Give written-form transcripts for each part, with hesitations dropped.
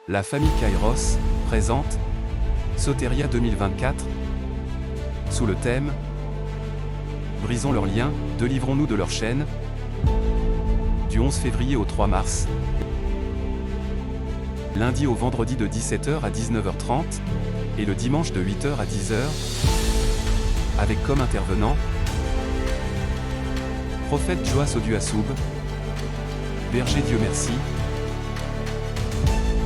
La famille Kairos présente Soteria 2024 sous le thème Brisons leurs liens, délivrons-nous de leur chaîne. Du 11 février au 3 mars. Lundi au vendredi de 17h à 19h30 et le dimanche de 8h à 10h. Avec comme intervenant Prophète Joas Oduasoub, Berger Dieu merci,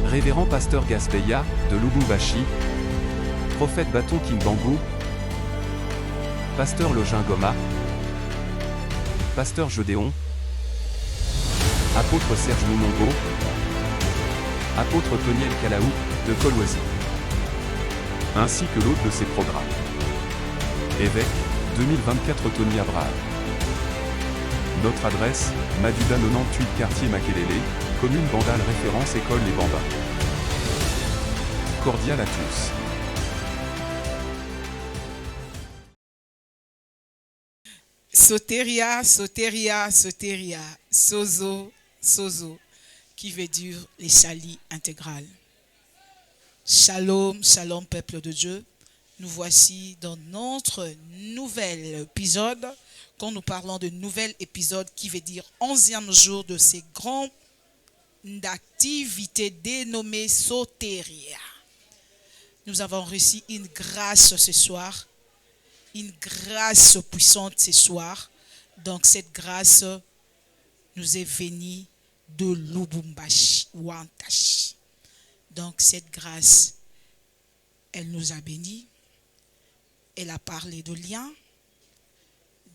Révérend Pasteur Gasbeya, de Lubumbashi, Prophète Bâton Kimbangu, Pasteur Login Goma, Pasteur Gédéon, Apôtre Serge Moumongo, Apôtre Toniel Kalaou, de Kolwezi, ainsi que l'autre de ses programmes. Évêque, 2024 Tony Abraham. Notre adresse, Maduda 98 quartier Makelele, commune Bandal référence école Les Bambas. Cordial à tous. Soteria, Soteria, Soteria, Sozo, Sozo, qui veut dire les salis intégrales. Shalom, shalom peuple de Dieu. Nous voici dans notre nouvel épisode, quand nous parlons de nouvel épisode qui veut dire 11e jour de ces grandes activités dénommées Soteria. Nous avons reçu une grâce ce soir, une grâce puissante ce soir. Donc cette grâce nous est venue de Lubumbashi, Wantash. Donc cette grâce, elle nous a bénis. Elle a parlé de liens,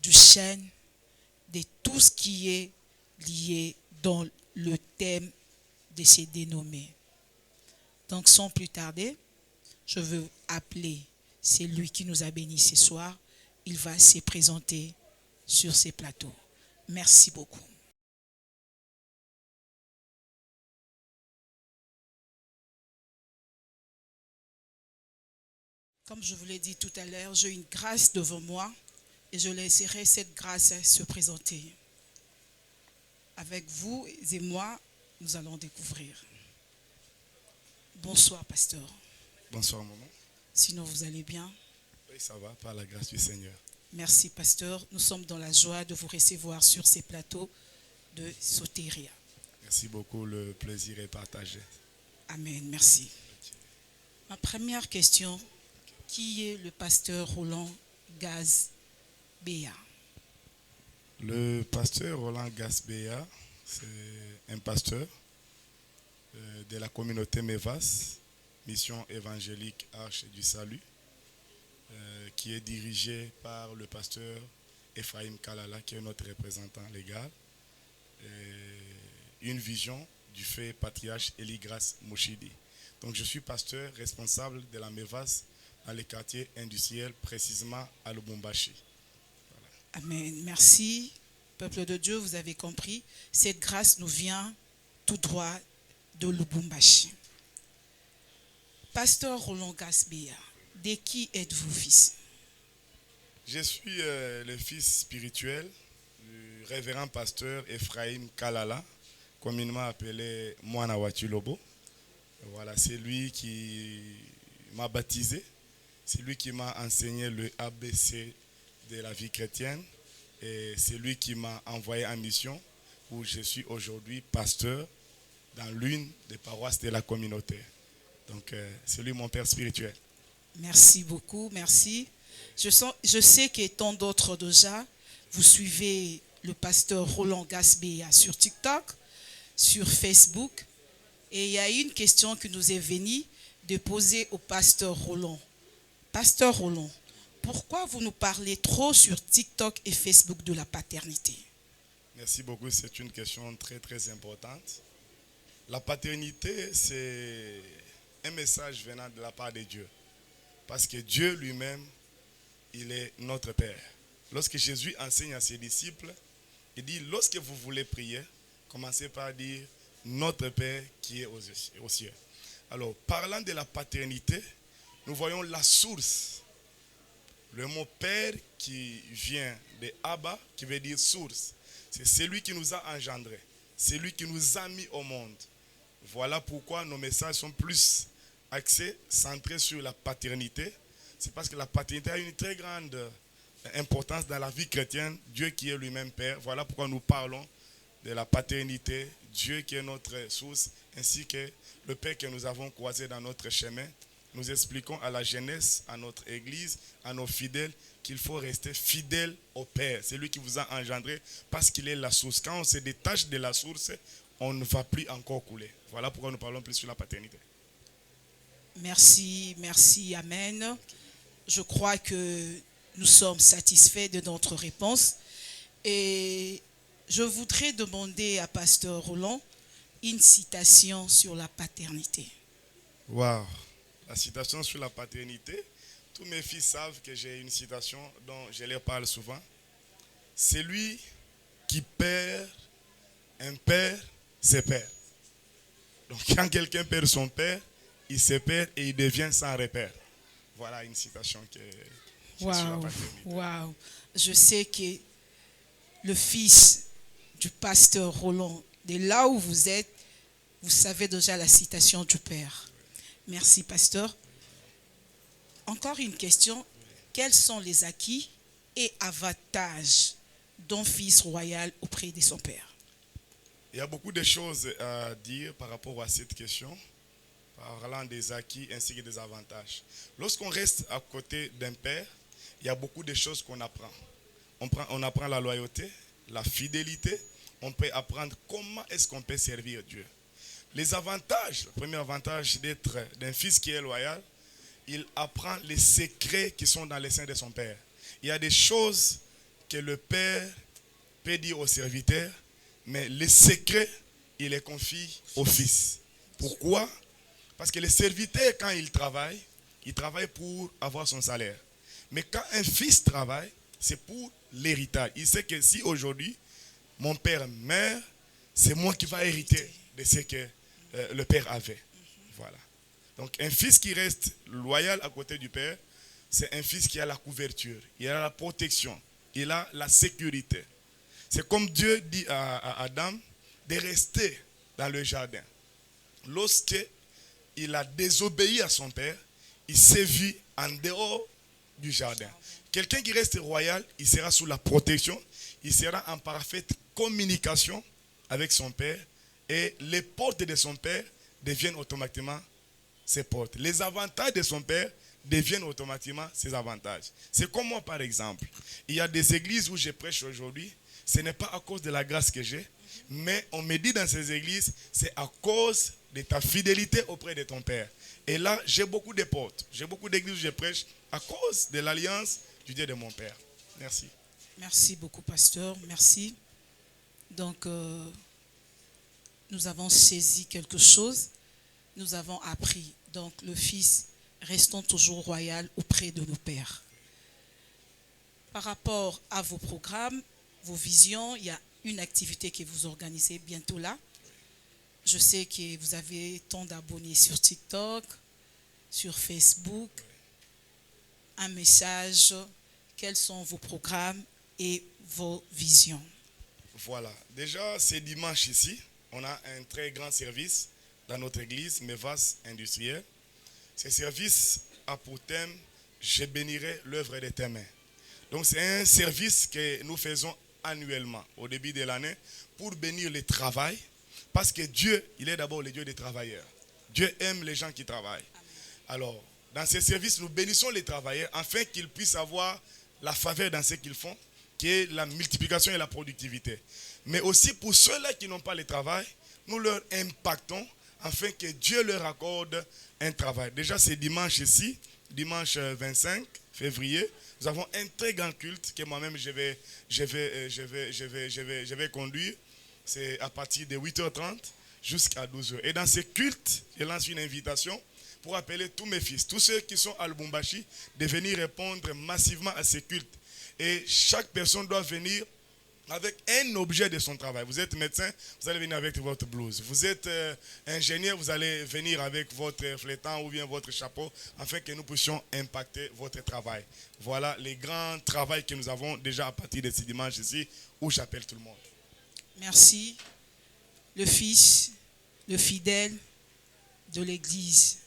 du chaîne, de tout ce qui est lié dans le thème de ces dénommés. Donc sans plus tarder, je veux appeler celui qui nous a bénis ce soir. Il va se présenter sur ces plateaux. Merci beaucoup. Comme je vous l'ai dit tout à l'heure, j'ai une grâce devant moi et je laisserai cette grâce se présenter. Avec vous et moi, nous allons découvrir. Bonsoir, pasteur. Bonsoir, maman. Sinon, vous allez bien? Oui, ça va, par la grâce du Seigneur. Merci, pasteur. Nous sommes dans la joie de vous recevoir sur ces plateaux de Soteria. Merci beaucoup, le plaisir est partagé. Amen, merci. Ma première question, qui est le pasteur Roland Gasbeya? Le pasteur Roland Gasbeya, c'est un pasteur de la communauté Mévas, mission évangélique Arche du Salut, qui est dirigé par le pasteur Ephraim Kalala, qui est notre représentant légal. Une vision du fait patriarche Eligras Moshidi. Donc je suis pasteur responsable de la Mévas dans les quartiers industriels, précisément à Lubumbashi. Voilà. Amen. Merci, peuple de Dieu, vous avez compris. Cette grâce nous vient tout droit de Lubumbashi. Pasteur Roland Gasbeya, de qui êtes-vous fils? Je suis le fils spirituel du révérend pasteur Ephraim Kalala, communément appelé Moana Wachilobo. Voilà, c'est lui qui m'a baptisé, c'est lui qui m'a enseigné le ABC de la vie chrétienne et c'est lui qui m'a envoyé en mission où je suis aujourd'hui pasteur dans l'une des paroisses de la communauté. Donc c'est lui mon père spirituel. Merci beaucoup, merci. Je sais que tant d'autres déjà, vous suivez le pasteur Roland Gasbeya sur TikTok, sur Facebook. Et il y a une question qui nous est venue de poser au pasteur Roland. Pasteur Roland, pourquoi vous nous parlez trop sur TikTok et Facebook de la paternité? Merci beaucoup, c'est une question très très importante. La paternité, c'est un message venant de la part de Dieu. Parce que Dieu lui-même, il est notre Père. Lorsque Jésus enseigne à ses disciples, il dit, lorsque vous voulez prier, commencez par dire, notre Père qui est aux cieux. Alors, parlant de la paternité, nous voyons la source. Le mot Père qui vient de Abba, qui veut dire source. C'est celui qui nous a engendrés. C'est lui qui nous a mis au monde. Voilà pourquoi nos messages sont plus axés, centrés sur la paternité. C'est parce que la paternité a une très grande importance dans la vie chrétienne. Dieu qui est lui-même Père. Voilà pourquoi nous parlons de la paternité. Dieu qui est notre source, ainsi que le Père que nous avons croisé dans notre chemin. Nous expliquons à la jeunesse, à notre église, à nos fidèles, qu'il faut rester fidèle au Père. C'est lui qui vous a engendré parce qu'il est la source. Quand on se détache de la source, on ne va plus encore couler. Voilà pourquoi nous parlons plus sur la paternité. Merci, merci, amen. Je crois que nous sommes satisfaits de notre réponse. Et je voudrais demander à Pasteur Roland une citation sur la paternité. Waouh! La citation sur la paternité. Tous mes fils savent que j'ai une citation dont je leur parle souvent. C'est lui qui perd un père, c'est père. Donc quand quelqu'un perd son père, il se perd et il devient sans repère. Voilà une citation que j'ai sur la paternité. Waouh! Je sais que le fils du pasteur Roland, de là où vous êtes, vous savez déjà la citation du père. Merci, pasteur. Encore une question. Quels sont les acquis et avantages d'un fils royal auprès de son père? Il y a beaucoup de choses à dire par rapport à cette question, parlant des acquis ainsi que des avantages. Lorsqu'on reste à côté d'un père, il y a beaucoup de choses qu'on apprend. On apprend la loyauté, la fidélité. On peut apprendre comment est-ce qu'on peut servir Dieu. Les avantages, le premier avantage d'être d'un fils qui est loyal, il apprend les secrets qui sont dans les seins de son père. Il y a des choses que le père peut dire au serviteur, mais les secrets, il les confie au fils. Pourquoi? Parce que le serviteur, quand il travaille pour avoir son salaire. Mais quand un fils travaille, c'est pour l'héritage. Il sait que si aujourd'hui, mon père meurt, c'est moi qui vais hériter de ce que le père avait. Voilà. Donc un fils qui reste loyal à côté du père, c'est un fils qui a la couverture, il a la protection, il a la sécurité. C'est comme Dieu dit à Adam de rester dans le jardin. Lorsqu'il a désobéi à son père, il s'est vu en dehors du jardin. Quelqu'un qui reste royal, il sera sous la protection, il sera en parfaite communication avec son père et les portes de son père deviennent automatiquement ses portes. Les avantages de son père deviennent automatiquement ses avantages. C'est comme moi par exemple. Il y a des églises où je prêche aujourd'hui, ce n'est pas à cause de la grâce que j'ai, mais on me dit dans ces églises, c'est à cause de ta fidélité auprès de ton père. Et là, j'ai beaucoup de portes, j'ai beaucoup d'églises où je prêche à cause de l'alliance du Dieu de mon père. Merci. Merci beaucoup, pasteur. Merci. Donc, nous avons saisi quelque chose. Nous avons appris. Donc, le fils, restons toujours royal auprès de nos pères. Par rapport à vos programmes, vos visions, il y a une activité que vous organisez bientôt là. Je sais que vous avez tant d'abonnés sur TikTok, sur Facebook. Un message, quels sont vos programmes et vos visions? Voilà. Déjà, c'est dimanche ici. On a un très grand service dans notre église, Mevas Industriel. Ce service a pour thème « Je bénirai l'œuvre de tes mains ». Donc, c'est un service que nous faisons annuellement, au début de l'année, pour bénir le travail. Parce que Dieu, il est d'abord le Dieu des travailleurs. Dieu aime les gens qui travaillent. Alors, dans ces services, nous bénissons les travailleurs afin qu'ils puissent avoir la faveur dans ce qu'ils font, qui est la multiplication et la productivité. Mais aussi pour ceux-là qui n'ont pas le travail, nous leur impactons afin que Dieu leur accorde un travail. Déjà, c'est dimanche ici, dimanche 25 février. Nous avons un très grand culte que moi-même je vais conduire. C'est à partir de 8h30 jusqu'à 12h. Et dans ce culte, je lance une invitation pour appeler tous mes fils, tous ceux qui sont à Lubumbashi, de venir répondre massivement à ce culte. Et chaque personne doit venir avec un objet de son travail. Vous êtes médecin, vous allez venir avec votre blouse. Vous êtes ingénieur, vous allez venir avec votre flétan ou bien votre chapeau, afin que nous puissions impacter votre travail. Voilà les grands travaux que nous avons déjà à partir de ce dimanche ici, où j'appelle tout le monde. Merci. Le fils Le fidèle de l'Église,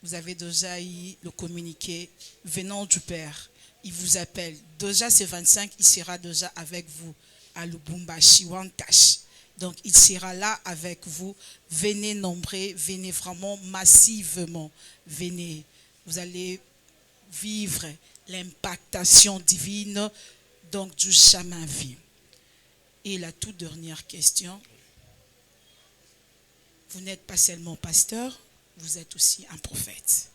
vous avez déjà eu le communiqué venant du Père. Il vous appelle. Déjà, ce 25, il sera déjà avec vous à Lubumbashi, Wantash. Donc, il sera là avec vous. Venez nombreux, venez vraiment massivement. Venez. Vous allez vivre l'impactation divine donc du jamais vu. Et la toute dernière question. Vous n'êtes pas seulement pasteur, vous êtes aussi un prophète.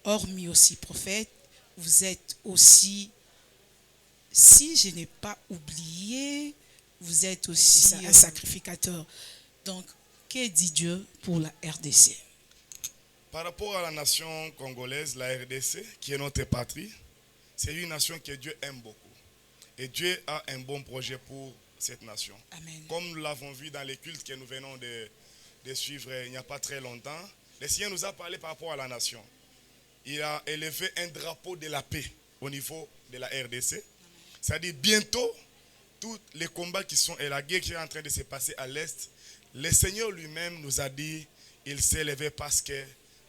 Hormis aussi prophète, vous êtes aussi, si je n'ai pas oublié, vous êtes aussi un sacrificateur. Donc, que dit Dieu pour la RDC? Par rapport à la nation congolaise, la RDC, qui est notre patrie, c'est une nation que Dieu aime beaucoup. Et Dieu a un bon projet pour cette nation. Amen. Comme nous l'avons vu dans les cultes que nous venons de suivre il n'y a pas très longtemps, le Seigneur nous a parlé par rapport à la nation. Il a élevé un drapeau de la paix au niveau de la RDC. C'est-à-dire bientôt, tous les combats qui sont et la guerre qui est en train de se passer à l'Est, le Seigneur lui-même nous a dit, il s'est levé parce que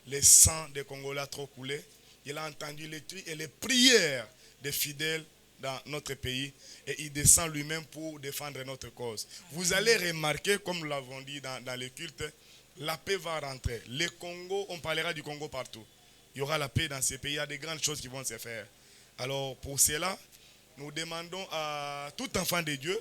le sang des Congolais a trop coulé. Il a entendu les cris et les prières des fidèles dans notre pays et il descend lui-même pour défendre notre cause. Vous allez remarquer, comme nous l'avons dit dans les cultes, la paix va rentrer. Le Congo, on parlera du Congo partout. Il y aura la paix dans ces pays, il y a des grandes choses qui vont se faire. Alors pour cela, nous demandons à tout enfant de Dieu,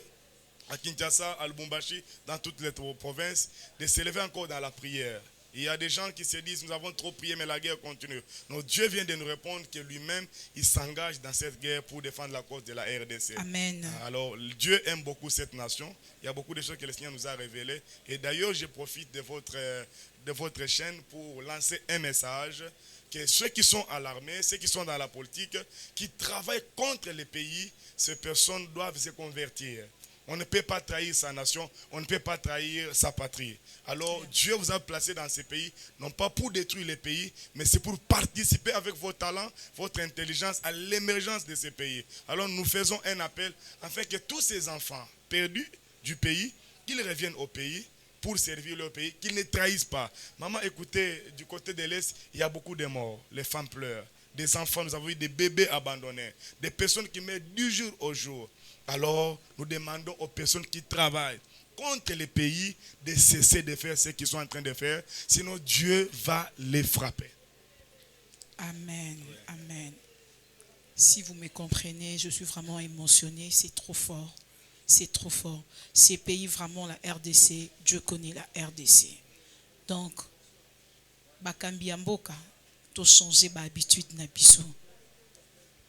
à Kinshasa, à Lubumbashi, dans toutes les provinces, de s'élever encore dans la prière. Il y a des gens qui se disent, nous avons trop prié, mais la guerre continue. Donc Dieu vient de nous répondre que lui-même, il s'engage dans cette guerre pour défendre la cause de la RDC. Amen. Alors Dieu aime beaucoup cette nation. Il y a beaucoup de choses que le Seigneur nous a révélées. Et d'ailleurs, je profite de votre chaîne pour lancer un message que ceux qui sont à l'armée, ceux qui sont dans la politique, qui travaillent contre les pays, ces personnes doivent se convertir. On ne peut pas trahir sa nation, on ne peut pas trahir sa patrie. Alors Dieu vous a placé dans ces pays, non pas pour détruire les pays, mais c'est pour participer avec vos talents, votre intelligence à l'émergence de ces pays. Alors nous faisons un appel afin que tous ces enfants perdus du pays, qu'ils reviennent au pays pour servir leur pays, qu'ils ne trahissent pas. Maman, écoutez, du côté de l'Est, il y a beaucoup de morts, les femmes pleurent, des enfants, nous avons eu des bébés abandonnés, des personnes qui meurent du jour au jour. Alors, nous demandons aux personnes qui travaillent contre les pays de cesser de faire ce qu'ils sont en train de faire, sinon Dieu va les frapper. Amen. Amen. Si vous me comprenez, je suis vraiment émotionné, c'est trop fort. C'est trop fort. Ces pays, vraiment, la RDC, Dieu connaît la RDC. Donc, Bakambi Mboka, to changer ma habitude na biso.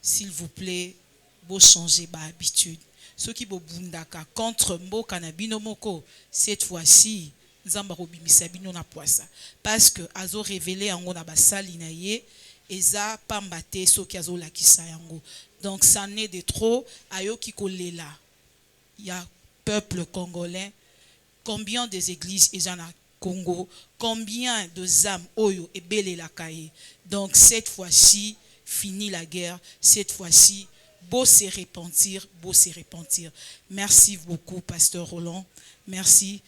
S'il vous plaît, vous changez ma habitude. Ceux qui bobundaka contre Mboka na bino moko, cette fois-ci, nzamba robimisa bino na poisa. Parce que azo révélé yango na basali na ye, eza pambate soki azo lakisa yango. Donc ça n'est de trop ayoki kolela. Il y a peuple congolais, combien des églises ils en a Congo, combien de âmes oyo et belle la caille. Donc cette fois-ci, fini la guerre, cette fois-ci, beau se repentir, beau se repentir. Merci beaucoup, Pasteur Roland. Merci.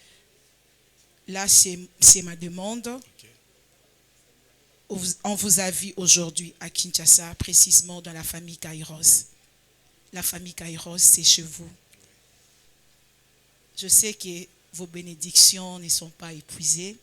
Là, c'est ma demande. Okay. On vous a vu aujourd'hui à Kinshasa, précisément dans la famille Kairos. La famille Kairos, c'est chez vous. Je sais que vos bénédictions ne sont pas épuisées.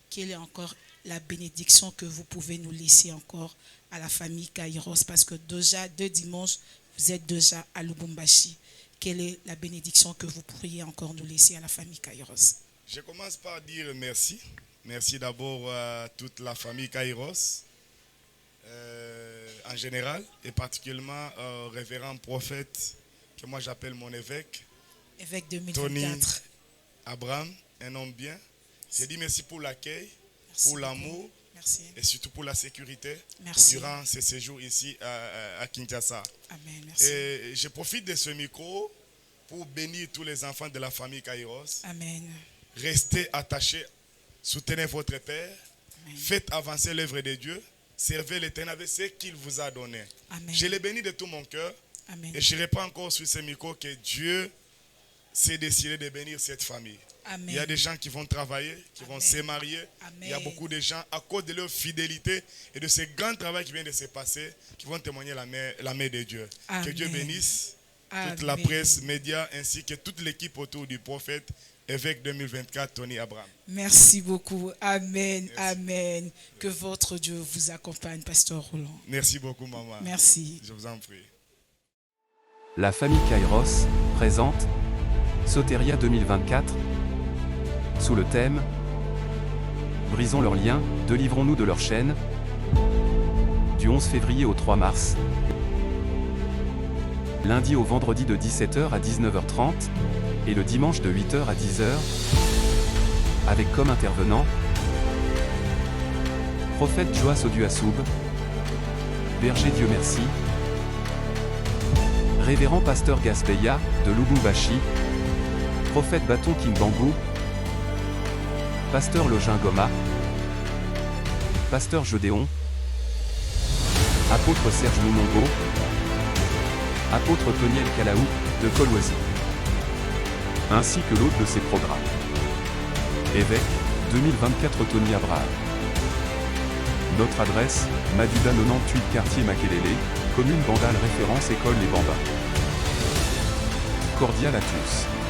Quelle est encore la bénédiction que vous pouvez nous laisser encore à la famille Kairos? Parce que déjà, 2 dimanches, vous êtes déjà à Lubumbashi. Quelle est la bénédiction que vous pourriez encore nous laisser à la famille Kairos? Je commence par dire merci. Merci d'abord à toute la famille Kairos, en général, et particulièrement au révérend prophète, que moi j'appelle mon évêque. Évêque 2024. Tony Abraham, un homme bien. J'ai dit merci pour l'accueil, pour l'amour, et surtout pour la sécurité durant ce séjour ici à Kinshasa. Amen, merci. Et je profite de ce micro pour bénir tous les enfants de la famille Kairos. Amen. Restez attachés, soutenez votre Père, Amen. Faites avancer l'œuvre de Dieu, servez l'Éternel avec ce qu'il vous a donné. Amen. Je les bénis de tout mon cœur. Amen. Et je réponds encore sur ce micro que Dieu s'est décidé de bénir cette famille. Amen. Il y a des gens qui vont travailler, qui vont se marier. Amen. Il y a beaucoup de gens, à cause de leur fidélité et de ce grand travail qui vient de se passer, qui vont témoigner la main de Dieu. Amen. Que Dieu bénisse toute Amen. la presse, médias, ainsi que toute l'équipe autour du prophète, évêque 2024, Tony Abraham. Merci beaucoup. Amen. Merci. Amen. Que votre Dieu vous accompagne, Pasteur Roland. Merci beaucoup, maman. Merci. Je vous en prie. La famille Kairos présente Soteria 2024 sous le thème Brisons leurs liens, délivrons-nous de leur chaîne. Du 11 février au 3 mars. Lundi au vendredi de 17h à 19h30 et le dimanche de 8h à 10h. Avec comme intervenant Prophète Joas Oduasoub, Berger Dieu merci, Révérend Pasteur Gaspeya de Lubumbashi, Prophète Bâton Kimbangu, Pasteur Login Goma, Pasteur Gédéon, Apôtre Serge Moumongo, Apôtre Toniel Kalaou de Kolwezi, ainsi que l'hôte de ses programmes. Évêque 2024 Tony Abraham. Notre adresse, Maduda 98 quartier Makelele, commune Bandal référence école Les Bambas. Cordial à tous.